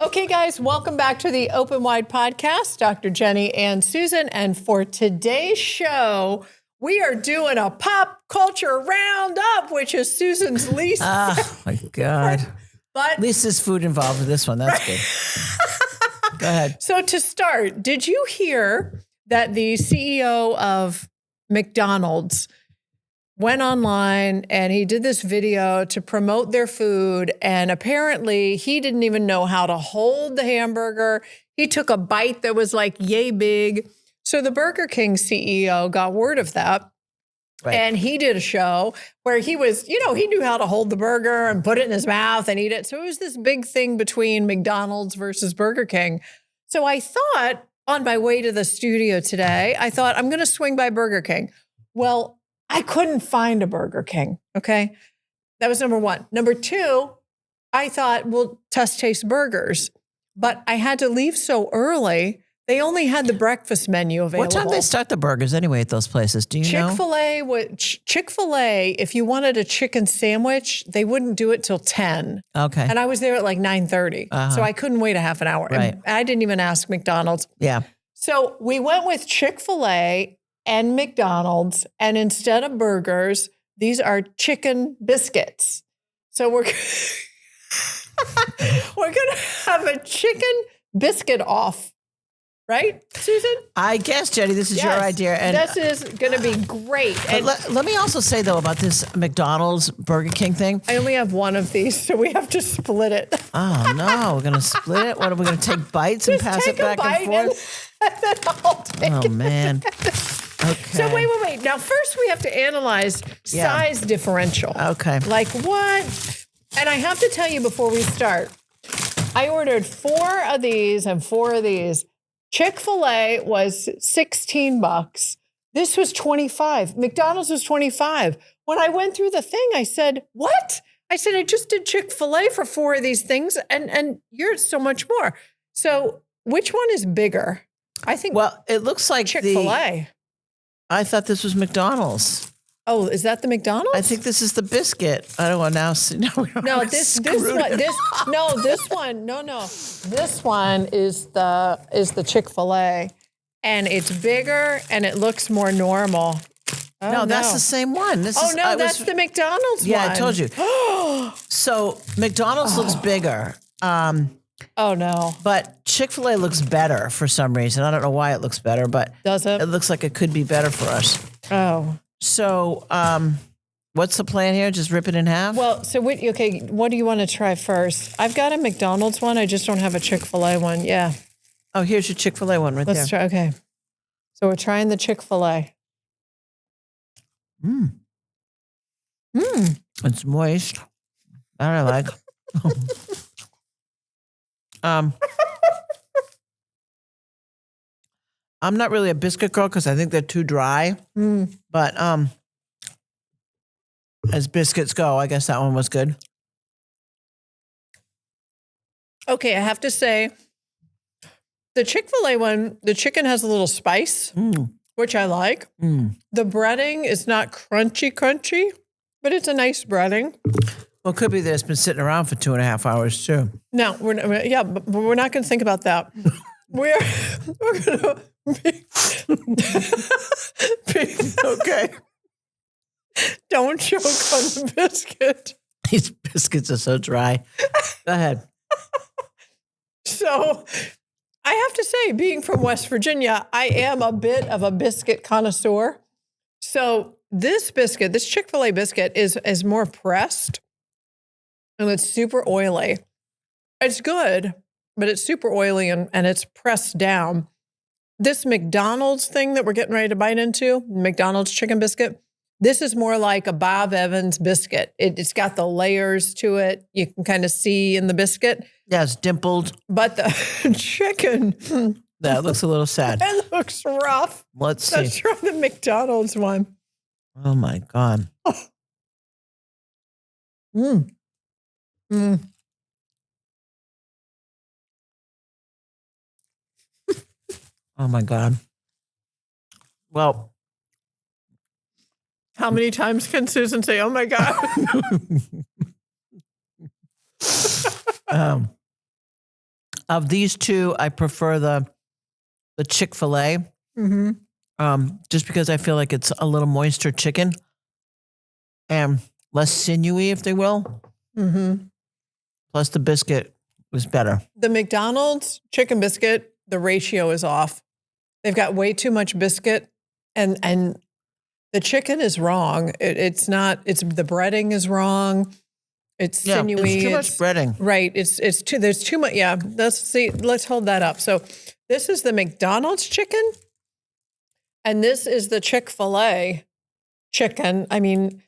Okay, guys, welcome back to the Open Wide Podcast. Dr. Jenny and Susan. And for today's show, we are doing a pop culture roundup, which is Susan's least. Oh, my God. But at least there's food involved with this one. That's good. Go ahead. So to start, did you hear that the CEO of McDonald's went online and he did this video to promote their food, and apparently he didn't even know how to hold the hamburger. He took a bite that was like yay big. So the Burger King CEO got word of that. Right. And he did a show where he was, he knew how to hold the burger and put it in his mouth and eat it. So it was this big thing between McDonald's versus Burger King. So I thought on my way to the studio today, I'm going to swing by Burger King. Well, I couldn't find a Burger King, okay? That was number one. Number two, I thought, well, taste burgers. But I had to leave so early, they only had the breakfast menu available. What time do they start the burgers anyway at those places? Do you know? Chick-fil-A, if you wanted a chicken sandwich, they wouldn't do it till 10. Okay. And I was there at like 9:30. So I couldn't wait a half an hour. Right. And I didn't even ask McDonald's. Yeah. So we went with Chick-fil-A and McDonald's, and instead of burgers, these are chicken biscuits. So we're going to have a chicken biscuit off, right, Susan? I guess, Jenny, this is your idea. And this is going to be great. And let me also say, though, about this McDonald's Burger King thing. I only have one of these, so we have to split it. Oh, no. We're going to split it? What, are we going to take bites and pass it back and forth? And then I'll take oh, man. Okay. So wait. Now, first we have to analyze size differential. Okay. Like what? And I have to tell you before we start, I ordered 4 of these and 4 of these. Chick-fil-A was $16. This was $25. McDonald's was $25. When I went through the thing, I said, what? I said, I just did Chick-fil-A for 4 of these things, and you're so much more. So which one is bigger? I think. Well, it looks like Chick-fil-A. I thought this was McDonald's. Oh, is that the McDonald's? I think this is the biscuit. I don't want to now see. No, this one is the Chick-fil-A, and it's bigger and it looks more normal. Oh, no, that's the same one. That's the McDonald's one. Yeah, I told you. So McDonald's looks bigger. Oh, no. But Chick-fil-A looks better for some reason. I don't know why it looks better, but does it? It looks like it could be better for us. Oh. So what's the plan here? Just rip it in half? Well, so what do you want to try first? I've got a McDonald's one. I just don't have a Chick-fil-A one. Yeah. Oh, here's your Chick-fil-A one right there. Let's try. Okay. So we're trying the Chick-fil-A. It's moist. That I like. I'm not really a biscuit girl because I think they're too dry. But as biscuits go, I guess that one was good. Okay, I have to say, the Chick-fil-A one, the chicken has a little spice, which I like. The breading is not crunchy, but it's a nice breading. Well, it could be that it's been sitting around for 2.5 hours too. No, but we're not going to think about that. we're going to be okay. Don't choke on the biscuit. These biscuits are so dry. Go ahead. So I have to say, being from West Virginia, I am a bit of a biscuit connoisseur. So this biscuit, this Chick-fil-A biscuit is more pressed. And it's super oily. It's good, but it's super oily and it's pressed down. This McDonald's thing that we're getting ready to bite into, McDonald's chicken biscuit, this is more like a Bob Evans biscuit. It's got the layers to it. You can kind of see in the biscuit. Yeah, it's dimpled. But the chicken. That looks a little sad. It looks rough. Let's see. Let's try the McDonald's one. Oh, my God. Oh, my God. Well, how many times can Susan say, oh, my God? Of these two, I prefer the Chick-fil-A. Just because I feel like it's a little moister chicken and less sinewy, if they will. Plus the biscuit was better. The McDonald's chicken biscuit, the ratio is off. They've got way too much biscuit, and the chicken is wrong. It's not. It's the breading is wrong. It's sinewy. It's too much breading. Right. It's too. There's too much. Yeah. Let's see. Let's hold that up. So this is the McDonald's chicken, and this is the Chick-fil-A chicken. I mean,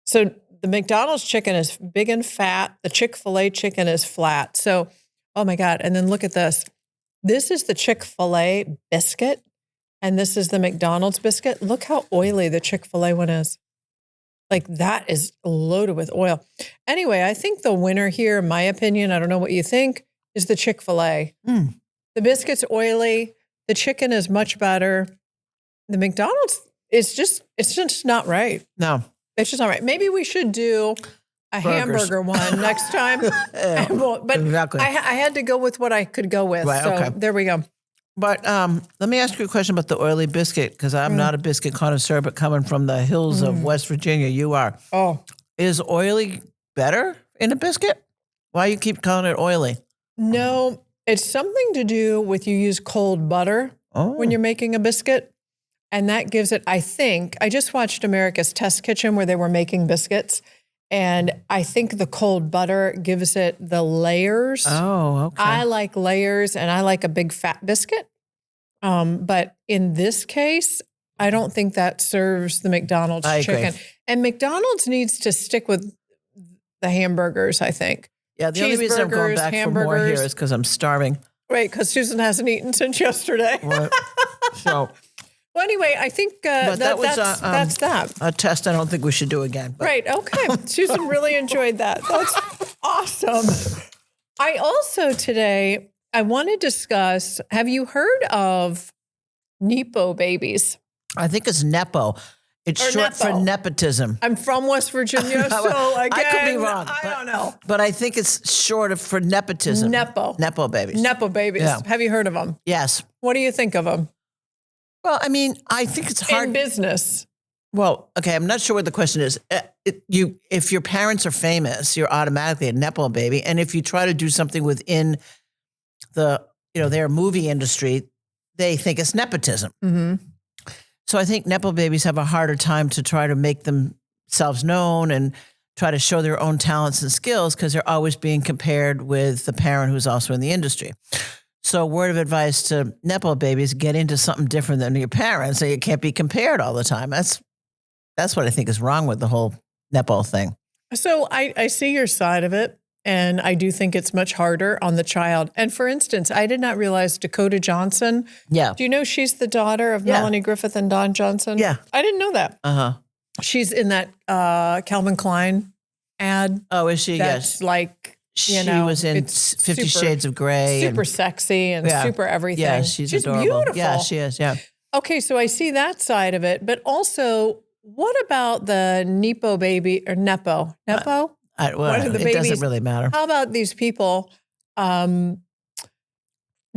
so the McDonald's chicken is big and fat. The Chick-fil-A chicken is flat. So, oh my God. And then look at this. This is the Chick-fil-A biscuit, and this is the McDonald's biscuit. Look how oily the Chick-fil-A one is. Like, that is loaded with oil. Anyway, I think the winner here, in my opinion, I don't know what you think, is the Chick-fil-A. The biscuit's oily. The chicken is much better. The McDonald's, it's just not right. No. It's just not right. Maybe we should do a hamburger one next time. But exactly. I had to go with what I could go with. Right, so okay. there we go. But let me ask you a question about the oily biscuit, because I'm not a biscuit connoisseur, but coming from the hills of West Virginia, you are. Oh. Is oily better in a biscuit? Why you keep calling it oily? No, it's something to do with you use cold butter when you're making a biscuit. And that gives it, I think, I just watched America's Test Kitchen where they were making biscuits. And I think the cold butter gives it the layers. Oh, okay. I like layers and I like a big fat biscuit. But in this case, I don't think that serves the McDonald's chicken. Agree. And McDonald's needs to stick with the hamburgers, I think. Yeah, the only reason I'm going back for more here is because I'm starving. Right, because Susan hasn't eaten since yesterday. Right. So... Well, anyway, I think that's that. A test I don't think we should do again. But. Right, okay. Susan really enjoyed that. That's awesome. I also today, I want to discuss, have you heard of Nepo babies? I think it's Nepo. It's short for nepotism. I'm from West Virginia, so again, I could be wrong. I don't know. But I think it's short for nepotism. Nepo. Nepo babies. Nepo babies. Yeah. Have you heard of them? Yes. What do you think of them? Well, I mean, I think it's hard. In business. Well, okay, I'm not sure what the question is. If your parents are famous, you're automatically a Nepo baby. And if you try to do something within their movie industry, they think it's nepotism. So I think Nepo babies have a harder time to try to make themselves known and try to show their own talents and skills because they're always being compared with the parent who's also in the industry. So word of advice to Nepo babies, get into something different than your parents so you can't be compared all the time. That's what I think is wrong with the whole Nepo thing. So I see your side of it, and I do think it's much harder on the child. And for instance, I did not realize Dakota Johnson. Yeah. Do you know she's the daughter of Melanie Griffith and Don Johnson? Yeah. I didn't know that. Uh-huh. She's in that Calvin Klein ad. Oh, is she? That's yes. like... She was in 50 Shades of Grey. Super sexy and super everything. Yeah, she's adorable. Beautiful. Yeah, she is, yeah. Okay, so I see that side of it. But also, what about the Nepo baby, or Nepo? Nepo? It doesn't really matter. How about these people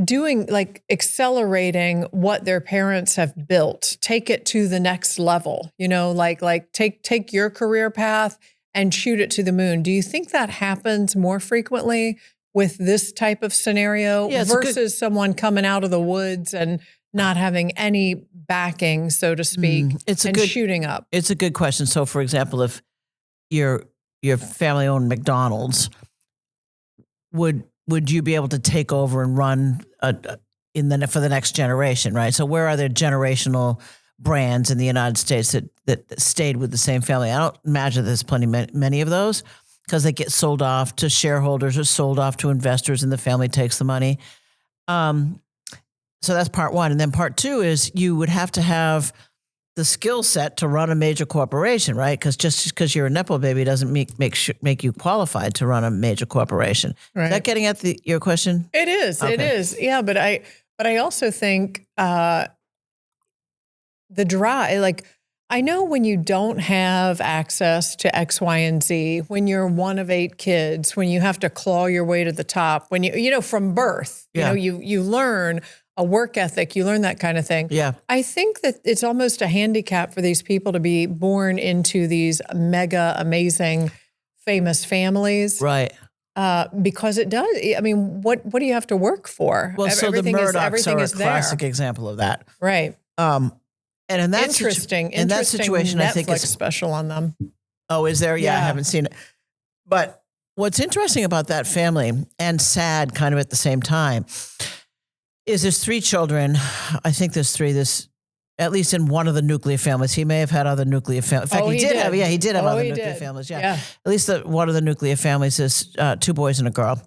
doing, like, accelerating what their parents have built? Take it to the next level. You know, like take your career path and shoot it to the moon. Do you think that happens more frequently with this type of scenario versus someone coming out of the woods and not having any backing, so to speak, shooting up? It's a good question. So, for example, if your family owned McDonald's, would you be able to take over and run for the next generation, right? So where are there generational brands in the United States that stayed with the same family? I don't imagine there's many of those because they get sold off to shareholders or sold off to investors and the family takes the money. So that's part one. And then part two is you would have to have the skill set to run a major corporation, right? Because just because you're a Nepo baby doesn't make you qualified to run a major corporation. Right. Is that getting at your question? It is. Okay. It is. Yeah, but I also think the drive, like I know when you don't have access to X, Y, and Z, when you're one of 8 kids, when you have to claw your way to the top, when from birth, you learn a work ethic, you learn that kind of thing. Yeah. I think that it's almost a handicap for these people to be born into these mega amazing, famous families. Right. Because it does. I mean, what do you have to work for? Well, so the Murdochs are a is classic example of that. Right. And in that interesting situation, Netflix I think it's special on them. Oh, is there? Yeah, I haven't seen it. But what's interesting about that family, and sad kind of at the same time, is there's 3 children. I think there's 3. At least in one of the nuclear families. He may have had other nuclear families. In fact, he did have other nuclear families. Yeah. At least one of the nuclear families is 2 boys and a girl.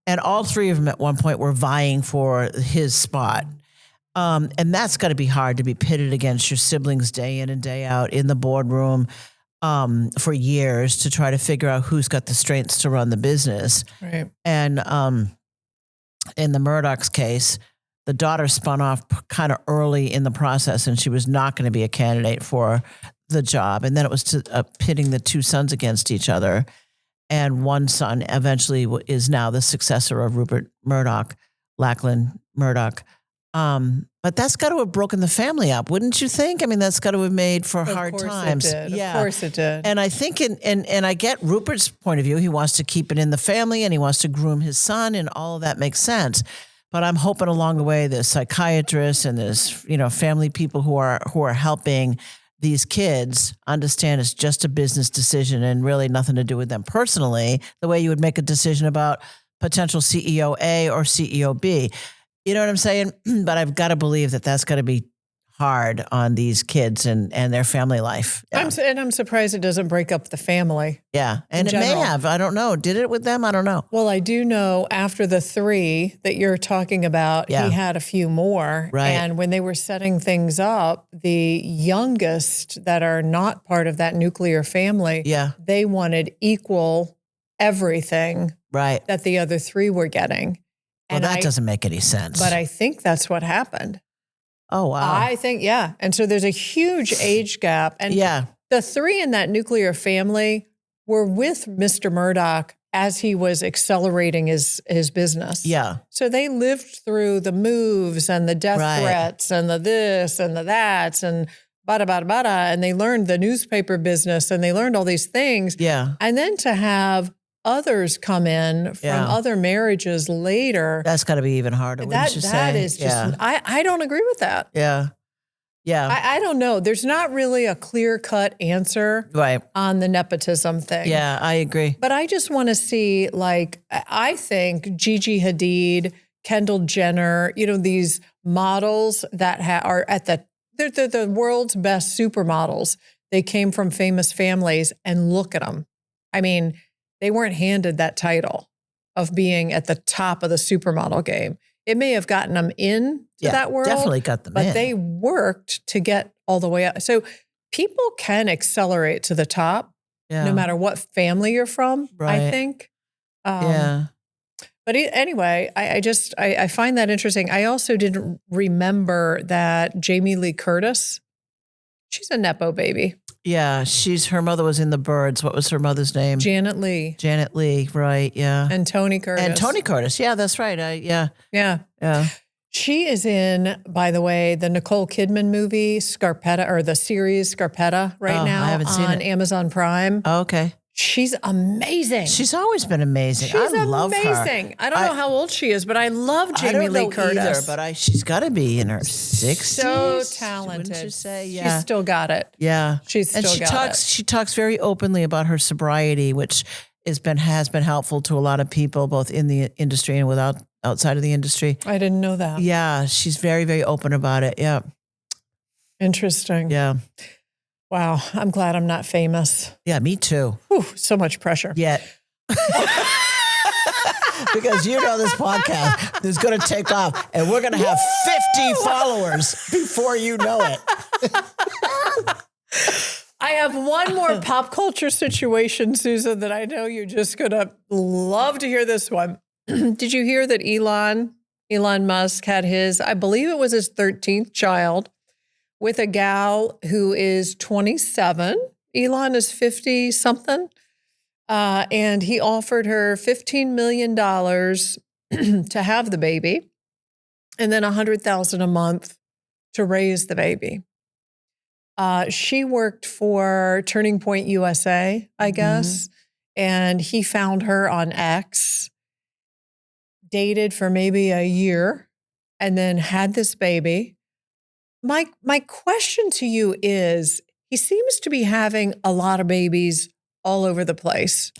And all 3 of them at one point were vying for his spot. And that's got to be hard to be pitted against your siblings day in and day out in the boardroom for years to try to figure out who's got the strengths to run the business. Right. And in the Murdoch's case, the daughter spun off kind of early in the process, and she was not going to be a candidate for the job. And then it was pitting the 2 sons against each other. And one son eventually is now the successor of Rupert Murdoch, Lachlan Murdoch. But that's got to have broken the family up, wouldn't you think? I mean, that's got to have made for hard times. It did. Yeah. Of course it did. And I think, and I get Rupert's point of view. He wants to keep it in the family, and he wants to groom his son, and all of that makes sense. But I'm hoping along the way, there's psychiatrists and there's, family people who are helping these kids understand it's just a business decision and really nothing to do with them personally, the way you would make a decision about potential CEO A or CEO B. You know what I'm saying? But I've got to believe that that's got to be hard on these kids and their family life. Yeah. I'm surprised it doesn't break up the family. Yeah. And it may have. I don't know. Did it with them? I don't know. Well, I do know after the 3 that you're talking about, he had a few more. Right. And when they were setting things up, the youngest that are not part of that nuclear family, they wanted equal everything that the other 3 were getting. Well, that doesn't make any sense. But I think that's what happened. Oh, wow. I think, And so there's a huge age gap. And the 3 in that nuclear family were with Mr. Murdoch as he was accelerating his business. Yeah. So they lived through the moves and the death threats and the this and the that's and bada, bada, bada. And they learned the newspaper business and they learned all these things. Yeah. And then to have others come in from other marriages later. That's got to be even harder, wouldn't you say? That is just, I don't agree with that. Yeah. Yeah. I don't know. There's not really a clear-cut answer on the nepotism thing. Yeah, I agree. But I just want to see, I think Gigi Hadid, Kendall Jenner, these models that are they're the world's best supermodels. They came from famous families, and look at them. I mean, they weren't handed that title of being at the top of the supermodel game. It may have gotten them in to that world. Definitely got them in. But they worked to get all the way up. So people can accelerate to the top no matter what family you're from, I think. But anyway, I find that interesting. I also didn't remember that Jamie Lee Curtis, she's a Nepo baby. Yeah, her mother was in The Birds. What was her mother's name? Janet Leigh. Janet Leigh, right, yeah. And Tony Curtis. Yeah, that's right. Yeah. She is in, by the way, the Nicole Kidman movie, Scarpetta, or the series Scarpetta now. I haven't seen it. On Amazon Prime. Oh, okay. She's amazing. She's always been amazing. I love her. I don't know how old she is, but I love Jamie Lee Curtis. Either, but she's got to be in her 60s. So talented. Wouldn't you say? Yeah. She's still got it. Yeah. She talks very openly about her sobriety, which has been helpful to a lot of people, both in the industry and outside of the industry. I didn't know that. Yeah. She's very, very open about it. Yeah. Interesting. Yeah. Wow, I'm glad I'm not famous. Yeah, me too. Whew, so much pressure. Yeah. Because this podcast is going to take off and we're going to have 50 followers before you know it. I have one more pop culture situation, Susan, that I know you're just going to love to hear this one. Did you hear that Elon Musk had I believe it was his 13th child, with a gal who is 27. Elon is 50 something. And he offered her $15 million to have the baby and then $100,000 a month to raise the baby. She worked for Turning Point USA, I guess. And he found her on X, dated for maybe a year, and then had this baby. My question to you is, he seems to be having a lot of babies all over the place.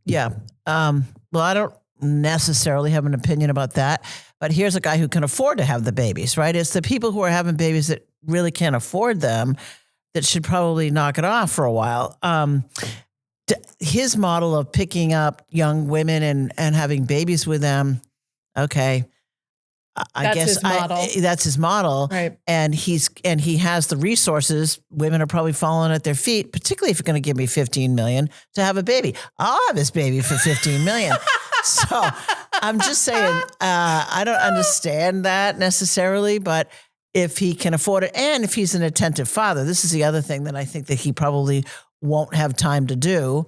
Yeah. Well, I don't necessarily have an opinion about that, but here's a guy who can afford to have the babies, right? It's the people who are having babies that really can't afford them that should probably knock it off for a while. His model of picking up young women and having babies with them, okay. I guess that's his model. Right. And he has the resources. Women are probably falling at their feet, particularly if you're going to give me $15 million to have a baby. I'll have this baby for $15 million. So I'm just saying, I don't understand that necessarily, but if he can afford it and if he's an attentive father, this is the other thing that I think that he probably won't have time to do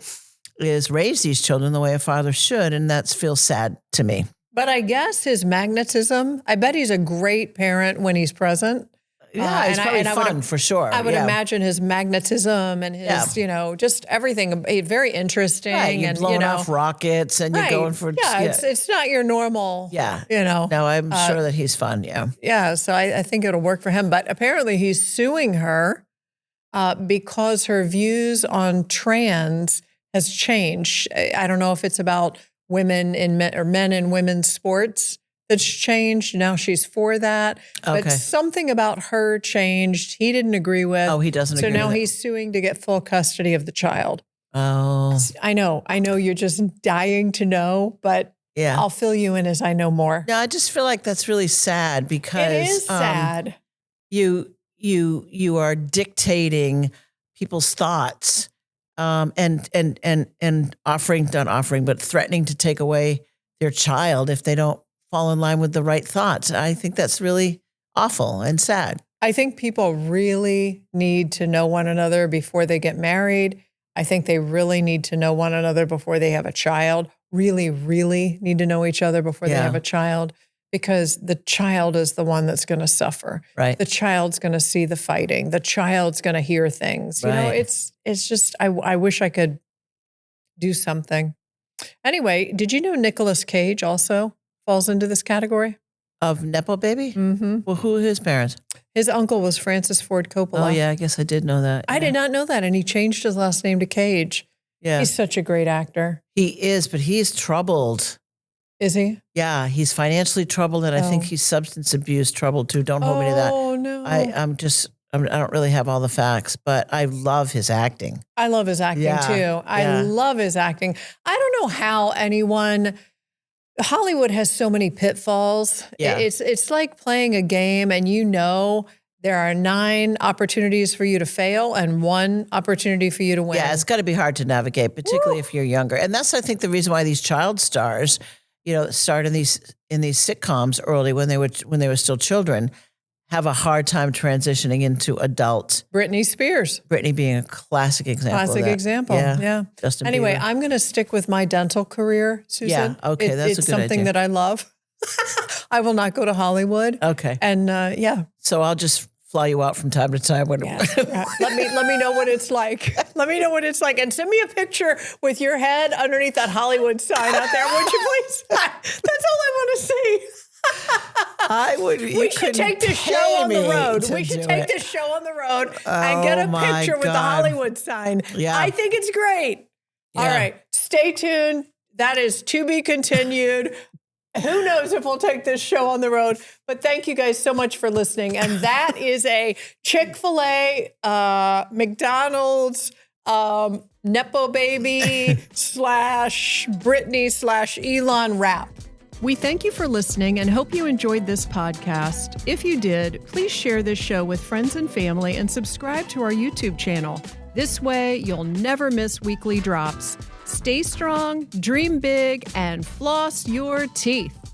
is raise these children the way a father should. And that feels sad to me. But I guess his magnetism, I bet he's a great parent when he's present. Yeah, it's probably fun for sure. I would imagine his magnetism and his, just everything very interesting. Right, you're blowing off rockets and you're going for... It's not your normal, No, I'm sure that he's fun, Yeah, so I think it'll work for him. But apparently he's suing her because her views on trans has changed. I don't know if it's about women in men in women's sports that's changed. Now she's for that. Okay. But something about her changed. He didn't agree with. Oh, he doesn't agree with So now he's suing to get full custody of the child. Oh. I know you're just dying to know, but I'll fill you in as I know more. No, I just feel like that's really sad because it is sad. You are dictating people's thoughts. And threatening to take away their child if they don't fall in line with the right thoughts. I think that's really awful and sad. I think people really need to know one another before they get married. I think they really need to know one another before they have a child. Really, really need to know each other before they have a child, because the child is the one that's going to suffer. Right. The child's going to see the fighting. The child's going to hear things. You know, it's just, I wish I could do something. Anyway, did you know Nicolas Cage also falls into this category? Of Nepo baby? Mm-hmm. Well, who are his parents? His uncle was Francis Ford Coppola. Oh, yeah, I guess I did know that. I did not know that. And he changed his last name to Cage. Yeah. He's such a great actor. He is, but he's troubled. Is he? Yeah, he's financially troubled, and I think he's substance abuse troubled too. Don't hold me to that. Oh, no. I don't really have all the facts, but I love his acting. I love his acting too. I love his acting. I don't know how Hollywood has so many pitfalls. Yeah. It's like playing a game and there are 9 opportunities for you to fail and 1 opportunity for you to win. Yeah, it's got to be hard to navigate, particularly if you're younger. And that's, I think, the reason why these child stars, start in these sitcoms early when they were still children, have a hard time transitioning into adult. Britney Spears. Britney being a classic example. Yeah. Justin Anyway, Bieber. I'm going to stick with my dental career, Susan. Yeah, okay, that's a good idea. It's something that I love. I will not go to Hollywood. Okay. And So I'll just fly you out from time to time. Let me know what it's like. Let me know what it's like. And send me a picture with your head underneath that Hollywood sign out there, would you please? That's all I want to see. We should take this show on the road. We should take this show on the road and get a picture with the Hollywood sign. Yeah. I think it's great. Yeah. All right. Stay tuned. That is to be continued. Who knows if we'll take this show on the road, but thank you guys so much for listening. And that is a Chick-fil-A, McDonald's, Nepo baby / Britney / Elon wrap. We thank you for listening and hope you enjoyed this podcast. If you did, please share this show with friends and family and subscribe to our YouTube channel. This way, you'll never miss weekly drops. Stay strong, dream big, and floss your teeth.